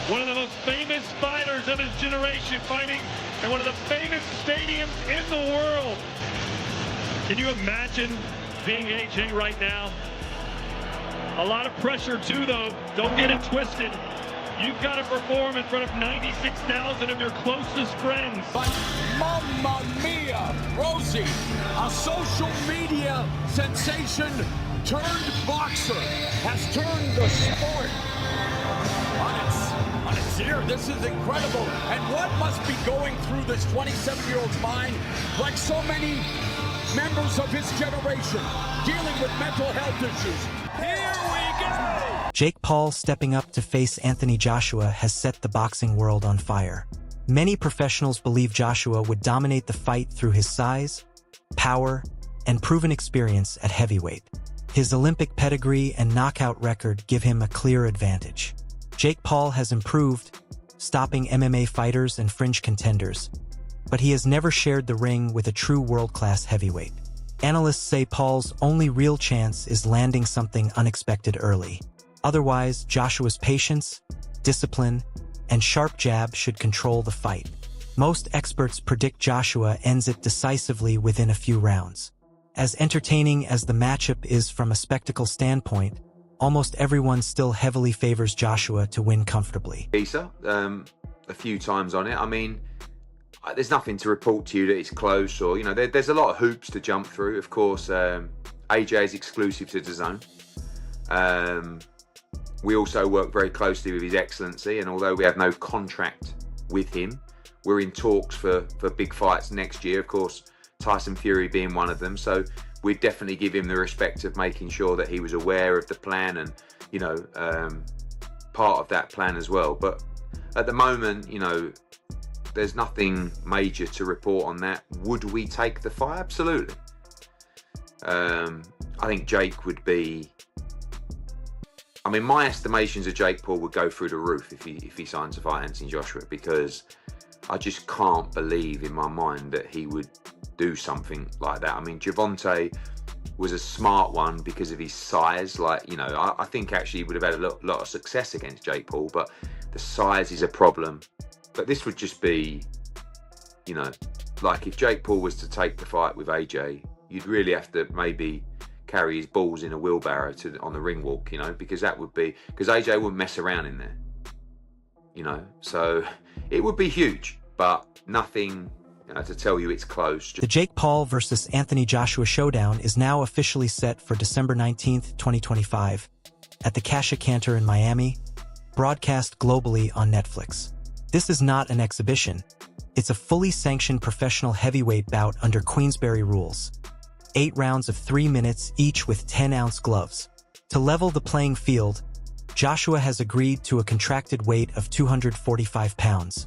one of the most famous fighters of his generation, fighting in one of the famous stadiums in the world. Can you imagine being AJ right now? A lot of pressure too, though. Don't get it twisted. You've got to perform in front of 96,000 of your closest friends. But mamma mia, Rosie, a social media sensation turned boxer, has turned the sport on its ear. This is incredible. And what must be going through this 27-year-old's mind, like so many members of his generation, dealing with mental health issues. Here we go! Jake Paul stepping up to face Anthony Joshua has set the boxing world on fire. Many professionals believe Joshua would dominate the fight through his size, power, and proven experience at heavyweight. His Olympic pedigree and knockout record give him a clear advantage. Jake Paul has improved, stopping MMA fighters and fringe contenders, but he has never shared the ring with a true world-class heavyweight. Analysts say Paul's only real chance is landing something unexpected early. Otherwise, Joshua's patience, discipline, and sharp jab should control the fight. Most experts predict Joshua ends it decisively within a few rounds. As entertaining as the matchup is from a spectacle standpoint, almost everyone still heavily favors Joshua to win comfortably. Isa, a few times on it. I mean, there's nothing to report to you that it's close, or, you know, there's a lot of hoops to jump through. Of course, AJ is exclusive to DAZN. We also work very closely with His Excellency, and although we have no contract with him, we're in talks for big fights next year, of course, Tyson Fury being one of them. So we'd definitely give him the respect of making sure that he was aware of the plan and, you know, part of that plan as well. But at the moment, you know, there's nothing major to report on that. Would we take the fight? Absolutely. I think Jake would be... I mean, my estimations of Jake Paul would go through the roof if he signs to fight Anthony Joshua, because I just can't believe in my mind that he would do something like that. I mean, Gervonta was a smart one because of his size. Like, you know, I think actually he would have had a lot of success against Jake Paul, but the size is a problem. But this would just be, you know, like if Jake Paul was to take the fight with AJ, you'd really have to maybe carry his balls in a wheelbarrow on the ring walk, you know, because AJ wouldn't mess around in there, you know. So it would be huge, but nothing, you know, to tell you it's close. The Jake Paul versus Anthony Joshua showdown is now officially set for December 19th, 2025, at the Cascia Cantor in Miami, broadcast globally on Netflix. This is not an exhibition. It's a fully sanctioned professional heavyweight bout under Queensberry rules. 8 rounds of 3 minutes each with 10-ounce gloves. To level the playing field, Joshua has agreed to a contracted weight of 245 pounds.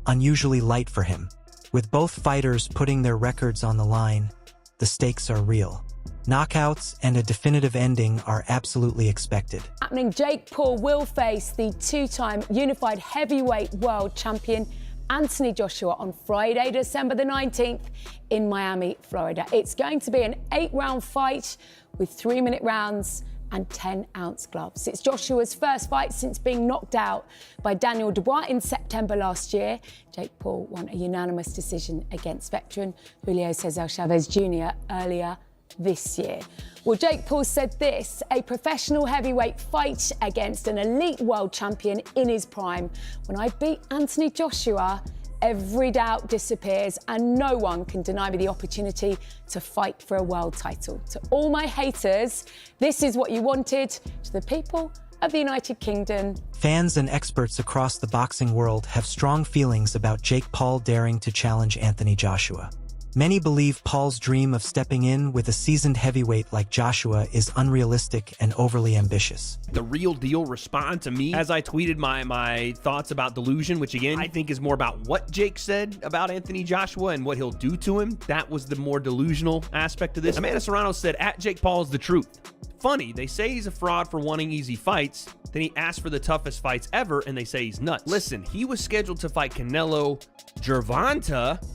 Unusually light for him. With both fighters putting their records on the line, the stakes are real. Knockouts and a definitive ending are absolutely expected. Happening, Jake Paul will face the 2-time unified heavyweight world champion Anthony Joshua on Friday, December the 19th in Miami, Florida. It's going to be an 8-round fight with 3-minute rounds and 10-ounce gloves. It's Joshua's first fight since being knocked out by Daniel Dubois in September last year. Jake Paul won a unanimous decision against veteran Julio Cesar Chavez Jr. earlier this year. Well, Jake Paul said this: a professional heavyweight fight against an elite world champion in his prime. When I beat Anthony Joshua, every doubt disappears and no one can deny me the opportunity to fight for a world title. To all my haters, this is what you wanted. To the people of the United Kingdom. Fans and experts across the boxing world have strong feelings about Jake Paul daring to challenge Anthony Joshua. Many believe Paul's dream of stepping in with a seasoned heavyweight like Joshua is unrealistic and overly ambitious. The Real Deal respond to me as I tweeted my thoughts about delusion, which again, I think is more about what Jake said about Anthony Joshua and what he'll do to him. That was the more delusional aspect of this. Amanda Serrano said, at Jake Paul is the truth. Funny, they say he's a fraud for wanting easy fights. Then he asked for the toughest fights ever and they say he's nuts. Listen, he was scheduled to fight Canelo. Gervonta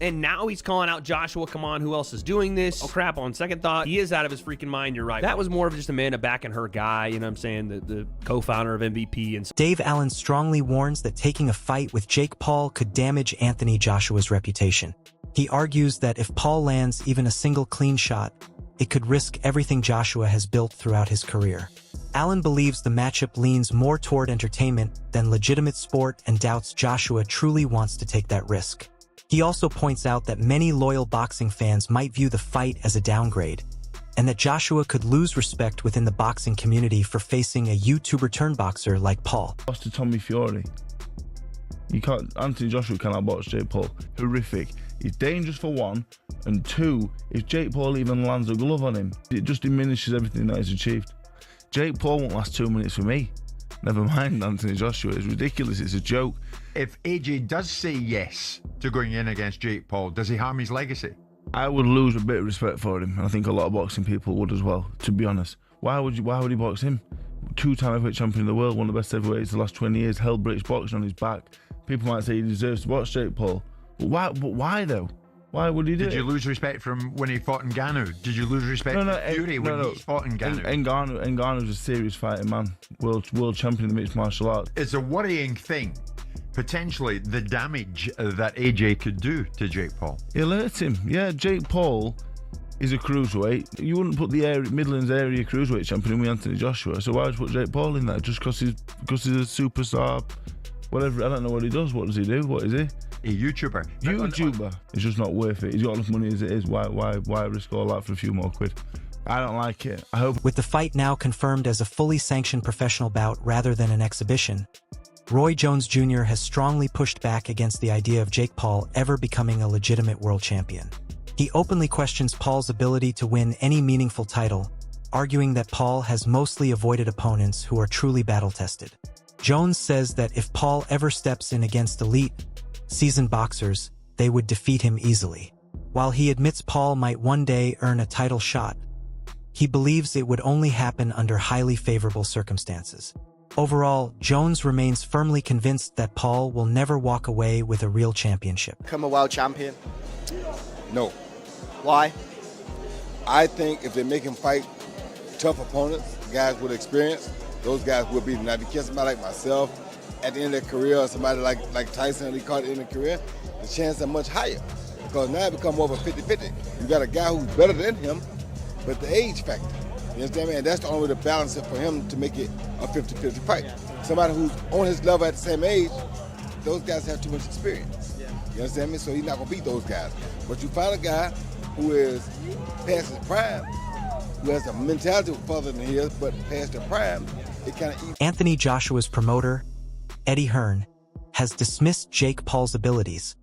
And now he's calling out Joshua. Come on, who else is doing this? Oh crap, on second thought, he is out of his freaking mind. You're right. That was more of just Amanda backing her guy, you know what I'm saying? The co-founder of MVP. And Dave Allen strongly warns that taking a fight with Jake Paul could damage Anthony Joshua's reputation. He argues that if Paul lands even a single clean shot, it could risk everything Joshua has built throughout his career. Allen believes the matchup leans more toward entertainment than legitimate sport and doubts Joshua truly wants to take that risk. He also points out that many loyal boxing fans might view the fight as a downgrade, and that Joshua could lose respect within the boxing community for facing a YouTuber-turned-boxer like Paul. Lost to Tommy Fury. Anthony Joshua cannot box Jake Paul. Horrific. He's dangerous for one, and two, if Jake Paul even lands a glove on him, it just diminishes everything that he's achieved. Jake Paul won't last 2 minutes for me. Never mind Anthony Joshua. It's ridiculous. It's a joke. If AJ does say yes to going in against Jake Paul, does he harm his legacy? I would lose a bit of respect for him, and I think a lot of boxing people would as well, to be honest. Why would he box him? Two-time heavyweight champion of the world, one of the best heavyweights the last 20 years, held British boxing on his back. People might say he deserves to box Jake Paul. But why though? Why would he do it? Did you lose respect from when he fought Ngannou? Did you lose respect from Fury when he fought Ngannou? Ngannou's a serious fighting man. World champion in the mixed martial arts. It's a worrying thing, potentially, the damage that AJ could do to Jake Paul. He'll hurt him. Yeah, Jake Paul is a cruiserweight. You wouldn't put the Midlands area cruiserweight champion in with Anthony Joshua, so why would you put Jake Paul in there? Just because he's a superstar, whatever. I don't know what he does. What does he do? What is he? A YouTuber. It's just not worth it. He's got enough money as it is. Why risk all that for a few more quid? I don't like it. I hope. With the fight now confirmed as a fully sanctioned professional bout rather than an exhibition, Roy Jones Jr. has strongly pushed back against the idea of Jake Paul ever becoming a legitimate world champion. He openly questions Paul's ability to win any meaningful title, arguing that Paul has mostly avoided opponents who are truly battle-tested. Jones says that if Paul ever steps in against elite, seasoned boxers, they would defeat him easily. While he admits Paul might one day earn a title shot, he believes it would only happen under highly favorable circumstances. Overall, Jones remains firmly convinced that Paul will never walk away with a real championship. Become a world champion? No. Why? I think if they make him fight tough opponents, guys with experience, those guys will beat him. Now, if you catch somebody like myself at the end of their career, or somebody like Tyson, he caught at the end of their career, the chances are much higher. Because now it becomes more of a 50-50. You got a guy who's better than him, but the age factor. You understand me? And that's the only way to balance it for him to make it a 50-50 fight. Somebody who's on his level at the same age, those guys have too much experience. You understand me? So he's not going to beat those guys. But you find a guy who is past his prime, who has a mentality further than his, but past the prime, it kind of eats. Anthony Joshua's promoter, Eddie Hearn, has dismissed Jake Paul's abilities,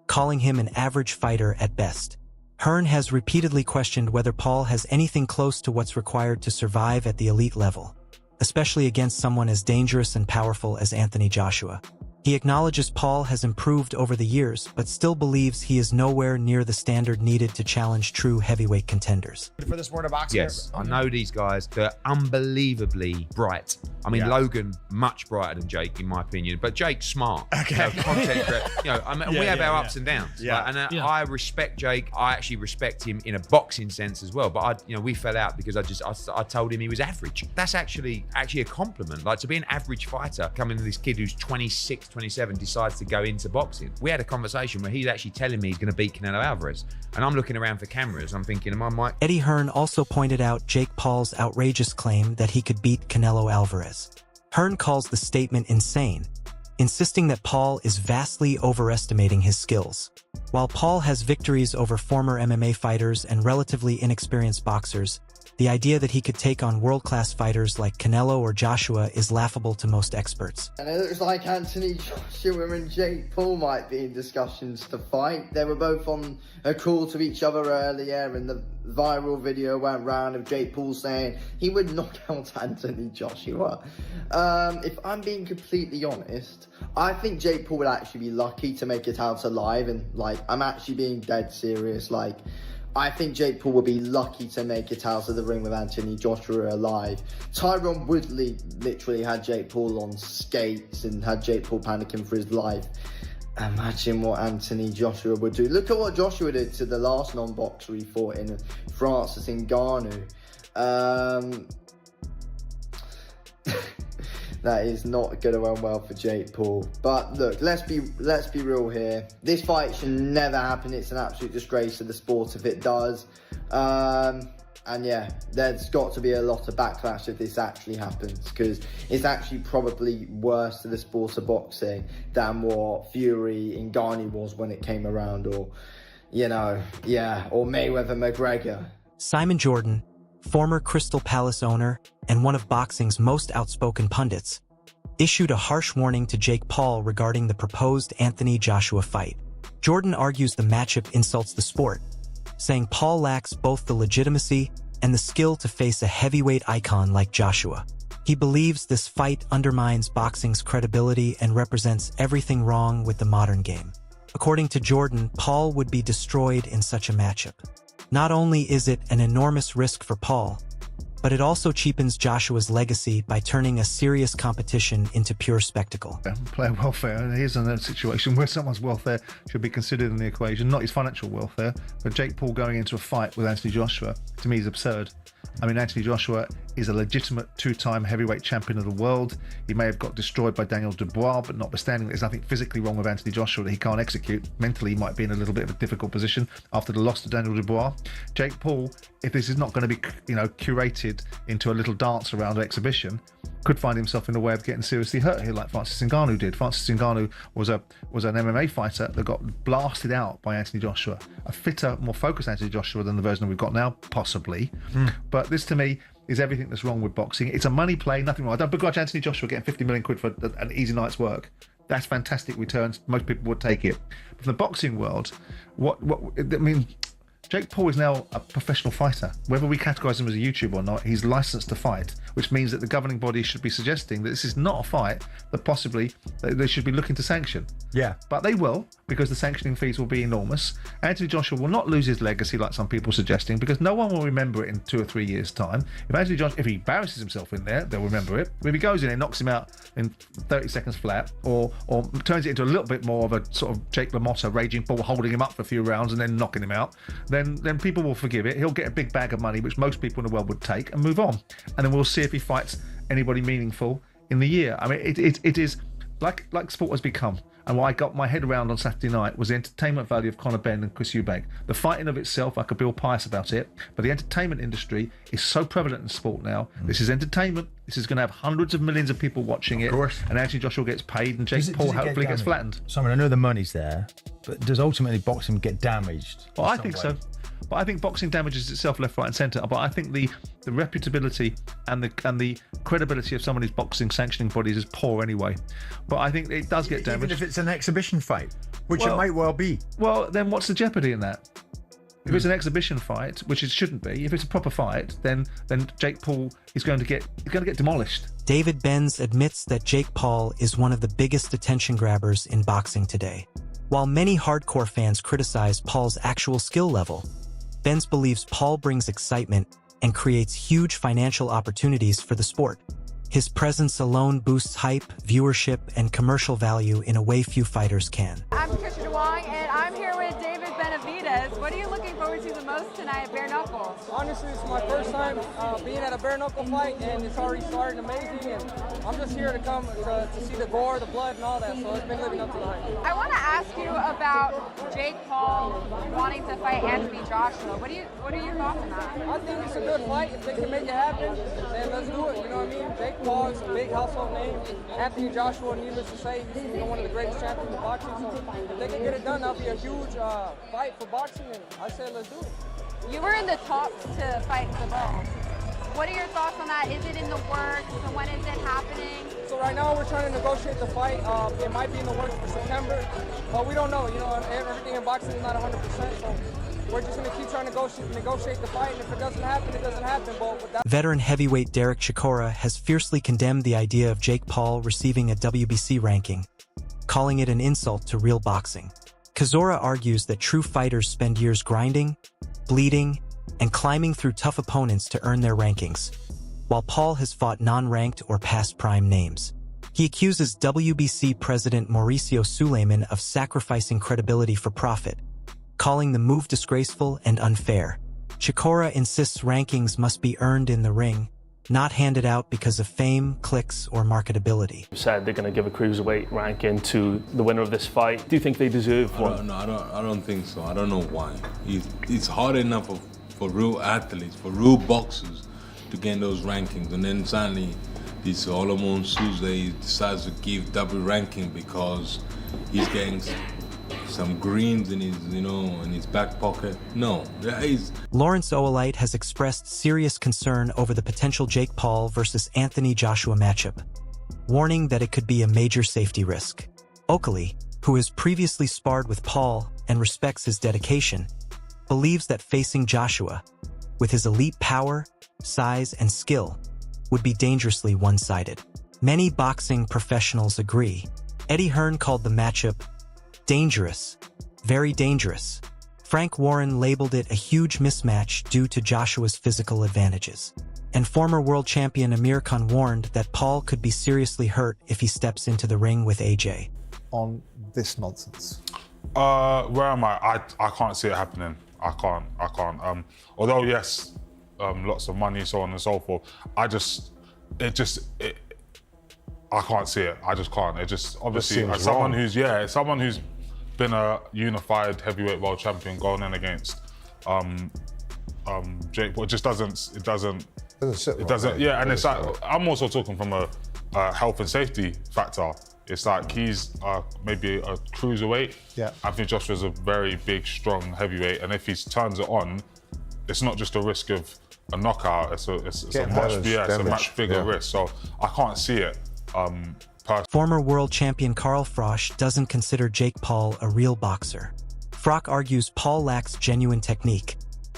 calling him an average fighter at best. Hearn has repeatedly questioned whether Paul has anything close to what's required to survive at the elite level, especially against someone as dangerous and powerful as Anthony Joshua. He acknowledges Paul has improved over the years, but still believes he is nowhere near the standard needed to challenge true heavyweight contenders. For the sport of boxing? Yes, I know these guys. They're unbelievably bright. I mean, Logan, much brighter than Jake, in my opinion. But Jake's smart. Okay. Content creator. We have our ups and downs. Yeah. I respect Jake. I actually respect him in a boxing sense as well. But we fell out because I told him he was average. That's actually a compliment. Like, to be an average fighter, coming to this kid who's 26, 27, decides to go into boxing. We had a conversation where he's actually telling me he's going to beat Canelo Alvarez. And I'm looking around for cameras. I'm thinking, am I Mike? Eddie Hearn also pointed out Jake Paul's outrageous claim that he could beat Canelo Alvarez. Hearn calls the statement insane, insisting that Paul is vastly overestimating his skills. While Paul has victories over former MMA fighters and relatively inexperienced boxers, the idea that he could take on world-class fighters like Canelo or Joshua is laughable to most experts. And it looks like Anthony Joshua and Jake Paul might be in discussions to fight. They were both on a call to each other earlier, and the viral video went round of Jake Paul saying he would knock out Anthony Joshua. If I'm being completely honest, I think Jake Paul would actually be lucky to make it out alive, and I'm actually being dead serious. I think Jake Paul would be lucky to make it out of the ring with Anthony Joshua alive. Tyron Woodley literally had Jake Paul on skates and had Jake Paul panicking for his life. Imagine what Anthony Joshua would do. Look at what Joshua did to the last non-boxer he fought in Francis Ngannou. That is not going to end well for Jake Paul. But look, let's be real here. This fight should never happen. It's an absolute disgrace to the sport if it does. And yeah, there's got to be a lot of backlash if this actually happens, because it's actually probably worse to the sport of boxing than what Fury in Ngannou was when it came around, or, you know, yeah, or Mayweather McGregor. Simon Jordan, former Crystal Palace owner and one of boxing's most outspoken pundits, issued a harsh warning to Jake Paul regarding the proposed Anthony Joshua fight. Jordan argues the matchup insults the sport, saying Paul lacks both the legitimacy and the skill to face a heavyweight icon like Joshua. He believes this fight undermines boxing's credibility and represents everything wrong with the modern game. According to Jordan, Paul would be destroyed in such a matchup. Not only is it an enormous risk for Paul, but it also cheapens Joshua's legacy by turning a serious competition into pure spectacle. Player welfare, here's another situation where someone's welfare should be considered in the equation, not his financial welfare, but Jake Paul going into a fight with Anthony Joshua, to me, is absurd. I mean, Anthony Joshua is a legitimate two-time heavyweight champion of the world. He may have got destroyed by Daniel Dubois, but notwithstanding, there's nothing physically wrong with Anthony Joshua that he can't execute. Mentally, he might be in a little bit of a difficult position after the loss to Daniel Dubois. Jake Paul, if this is not going to be, you know, curated into a little dance around exhibition, could find himself in a way of getting seriously hurt here, like Francis Ngannou did. Francis Ngannou was an MMA fighter that got blasted out by Anthony Joshua. A fitter, more focused Anthony Joshua than the version that we've got now, possibly. But this, to me, is everything that's wrong with boxing. It's a money play, nothing wrong. I don't begrudge Anthony Joshua getting 50 million quid for an easy night's work. That's fantastic returns. Most people would take it. But from the boxing world, Jake Paul is now a professional fighter. Whether we categorise him as a YouTuber or not, he's licensed to fight, which means that the governing body should be suggesting that this is not a fight that possibly they should be looking to sanction. Yeah. But they will, because the sanctioning fees will be enormous. Anthony Joshua will not lose his legacy like some people are suggesting, because no one will remember it in 2 or 3 years' time. If he embarrasses himself in there, they'll remember it. If he goes in and knocks him out in 30 seconds flat, or turns it into a little bit more of a sort of Jake LaMotta raging bull, holding him up for a few rounds and then knocking him out, then people will forgive it. He'll get a big bag of money, which most people in the world would take, and move on. And then we'll see if he fights anybody meaningful in the year. I mean, it is like sport has become. And what I got my head around on Saturday night was the entertainment value of Conor Benn and Chris Eubank. The fight in of itself, I could be all pious about it, but the entertainment industry is so prevalent in sport now. This is entertainment. This is going to have hundreds of millions of people watching it. Of course. And Anthony Joshua gets paid, and Jake Paul hopefully gets flattened. Simon, I know the money's there, but does ultimately boxing get damaged? Well, I think so. But I think boxing damages itself left, right and centre. But I think the reputability and the credibility of some of these boxing sanctioning bodies is poor anyway. But I think it does get damaged. Even if it's an exhibition fight, which it might well be. Well, then what's the jeopardy in that? If it's an exhibition fight, which it shouldn't be, if it's a proper fight, then Jake Paul is going to get demolished. David Benz admits that Jake Paul is one of the biggest attention grabbers in boxing today. While many hardcore fans criticize Paul's actual skill level, Benz believes Paul brings excitement and creates huge financial opportunities for the sport. His presence alone boosts hype, viewership, and commercial value in a way few fighters can. I'm Patricia DeWong, and I'm here with David Benavidez. What are you looking forward to the most tonight at Bare Knuckle? Honestly, it's my first time being at a bare knuckle fight, and it's already started amazing. And I'm just here to come to see the gore, the blood, and all that. So it's been living up tonight. I want to ask you about Jake Paul wanting to fight Anthony Joshua. What are your thoughts on that? I think it's a good fight. If they can make it happen, then let's do it. You know what I mean? Jake Paul is a big household name. Anthony Joshua, needless to say, he's one of the greatest champions of boxing. So if they can get it done, that'll be a huge fight for boxing. And I say let's do it. You were in the talks to fight the belt. What are your thoughts on that? Is it in the works? So when is it happening? So right now we're trying to negotiate the fight. It might be in the works for September, but we don't know. You know, everything in boxing is not 100%. So we're just going to keep trying to negotiate the fight. And if it doesn't happen, it doesn't happen. But with that... Veteran heavyweight Derek Chikora has fiercely condemned the idea of Jake Paul receiving a WBC ranking, calling it an insult to real boxing. Chikora argues that true fighters spend years grinding, bleeding, and climbing through tough opponents to earn their rankings, while Paul has fought non-ranked or past prime names. He accuses WBC president Mauricio Suleiman of sacrificing credibility for profit, calling the move disgraceful and unfair. Chikora insists rankings must be earned in the ring, not handed out because of fame, clicks, or marketability. Said they're going to give a cruiserweight ranking to the winner of this fight. Do you think they deserve one? No, I don't think so. I don't know why. It's hard enough for real athletes, for real boxers, to get those rankings, and then suddenly this Solomon Tuesday decides to give double ranking because he's getting some greens in his, in his back pocket. No, Lawrence Oalite has expressed serious concern over the potential Jake Paul versus Anthony Joshua matchup, warning that it could be a major safety risk. Oakley, who has previously sparred with Paul and respects his dedication, believes that facing Joshua, with his elite power, size, and skill, would be dangerously one-sided. Many boxing professionals agree. Eddie Hearn called the matchup dangerous, very dangerous. Frank Warren labeled it a huge mismatch due to Joshua's physical advantages. And former world champion Amir Khan warned that Paul could be seriously hurt if he steps into the ring with AJ. On this nonsense? Where am I? I can't see it happening. I can't. Although yes, lots of money, so on and so forth. I can't see it. I just can't. It just obviously as someone who's been a unified heavyweight world champion going in against Jake Paul, it doesn't. Yeah, and it's like I'm also talking from a health and safety factor. It's like he's maybe a cruiserweight. Yeah. Anthony Joshua's a very big, strong heavyweight, and if he turns it on, it's not just a risk of a knockout. It's a much bigger risk. So I can't see it. Former world champion Carl Froch doesn't consider Jake Paul a real boxer. Froch argues Paul lacks genuine technique,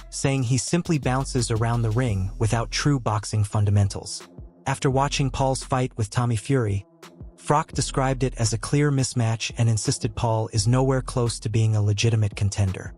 saying he simply bounces around the ring without true boxing fundamentals. After watching Paul's fight with Tommy Fury, Froch described it as a clear mismatch and insisted Paul is nowhere close to being a legitimate contender.